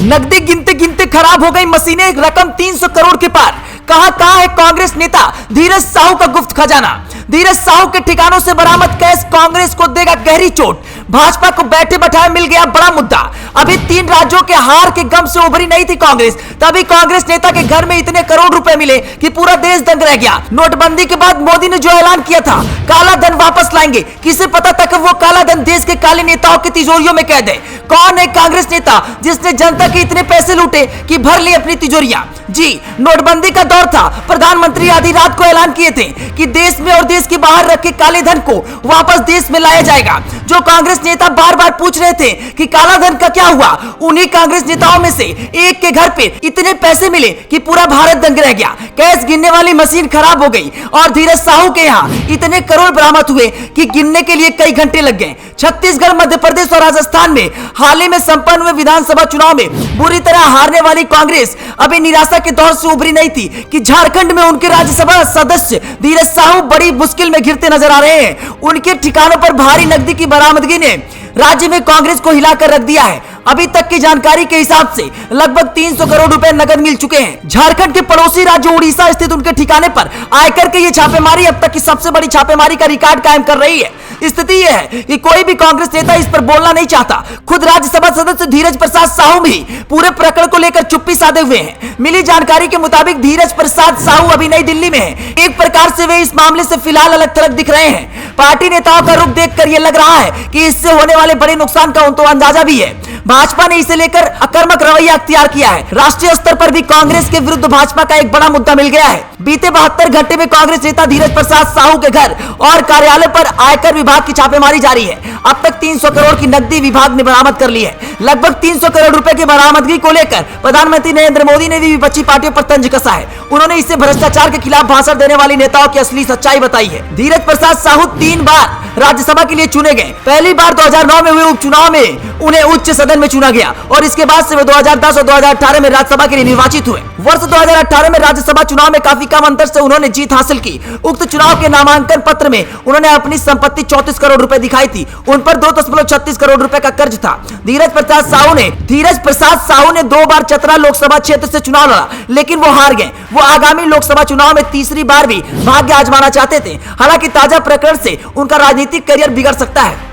नकदी गिनते गिनते खराब हो गई मशीनें, रकम 300 करोड़ के पार। कहां है कांग्रेस नेता धीरज साहू का गुप्त खजाना? धीरज साहू के ठिकानों से बरामद कैश कांग्रेस को देगा गहरी चोट। भाजपा को बैठे बैठाए मिल गया बड़ा मुद्दा। अभी 3 राज्यों के हार के गम से उभरी नहीं थी कांग्रेस, तभी कांग्रेस नेता के घर में इतने करोड़ रुपए मिले कि पूरा देश दंग रह गया। नोटबंदी के बाद मोदी ने जो ऐलान किया था काला धन वापस लाएंगे, किसे पता था कि वो काला धन देश के काले नेताओं की तिजोरियों में कैद है। कौन है कांग्रेस नेता जिसने जनता के इतने पैसे लूटे कि भर ली अपनी तिजोरियां? जी, नोटबंदी का दौर था। प्रधानमंत्री आधी रात को ऐलान किए थे कि देश में और देश के बाहर रखे काले धन को वापस देश में लाया जाएगा। जो कांग्रेस नेता बार बार पूछ रहे थे कि काला धन का क्या हुआ, उन्हीं कांग्रेस नेताओं में से एक के घर पे इतने पैसे मिले कि पूरा भारत दंग रह गया। कैश गिनने वाली मशीन खराब हो गई और धीरज साहू के यहाँ इतने करोड़ बरामद हुए कि गिनने के लिए कई घंटे लग गए। छत्तीसगढ़, मध्य प्रदेश और राजस्थान में हाल ही में संपन्न हुए विधानसभा चुनाव में बुरी तरह हारने वाली कांग्रेस अभी निराशा के दौर से उभरी नहीं थी कि झारखंड में उनके राज्यसभा सदस्य धीरज साहू बड़ी मुश्किल में घिरते नजर आ रहे हैं। उनके ठिकानों पर भारी नकदी की बरामदगी ने राज्य में कांग्रेस को हिलाकर रख दिया है। अभी तक की जानकारी के हिसाब से लगभग 300 करोड़ रुपए नगद मिल चुके हैं। झारखंड के पड़ोसी राज्य उड़ीसा स्थित उनके ठिकाने पर आयकर की ये छापेमारी अब तक की सबसे बड़ी छापेमारी का रिकॉर्ड कायम कर रही है। स्थिति यह है कि कोई भी कांग्रेस नेता इस पर बोलना नहीं चाहता। खुद राज्यसभा सदस्य धीरज प्रसाद साहू भी पूरे प्रकरण को लेकर चुप्पी साधे हुए हैं। मिली जानकारी के मुताबिक धीरज प्रसाद साहू अभी नई दिल्ली में है। एक प्रकार से वे इस मामले से फिलहाल अलग थलग दिख रहे हैं। पार्टी नेताओं का रुख देखकर यह लग रहा है कि इससे होने वाले बड़े नुकसान का उनको अंदाजा भी है। भाजपा ने इसे लेकर आक्रामक रवैया अख्तियार किया है। राष्ट्रीय स्तर पर भी कांग्रेस के विरुद्ध भाजपा का एक बड़ा मुद्दा मिल गया है। बीते 72 घंटे में कांग्रेस नेता धीरज प्रसाद साहू के घर और कार्यालय पर आयकर विभाग की छापेमारी जारी है। अब तक 300 करोड़ की नकदी विभाग ने बरामद कर ली है। लगभग 300 करोड़ रुपए की बरामदगी को लेकर प्रधानमंत्री नरेंद्र मोदी ने भी विपक्षी पार्टियों पर तंज कसा है। उन्होंने इसे भ्रष्टाचार के खिलाफ भाषण देने वाली नेताओं की असली सच्चाई बताई है। धीरज प्रसाद साहू 3 बार राज्यसभा के लिए चुने गए। पहली बार 2009 में हुए उपचुनाव में उन्हें उच्च सदन में चुना गया और इसके बाद से वे 2010 और 2018 में राज्यसभा के लिए निर्वाचित हुए। वर्ष 2018 में राज्यसभा चुनाव में काफी कम अंतर से उन्होंने जीत हासिल की। उक्त चुनाव के नामांकन पत्र में उन्होंने अपनी संपत्ति 34 करोड़ रुपए दिखाई थी। उन पर 2.36 करोड़ रुपए का कर्ज था। धीरज प्रसाद साहू ने 2 बार चतरा लोकसभा क्षेत्र से चुनाव लड़ा, लेकिन वो हार गए। वो आगामी लोकसभा चुनाव में तीसरी बार भी भाग्य आजमाना चाहते थे। हालांकि ताजा प्रकरण से उनका राजनीतिक करियर बिगड़ सकता है।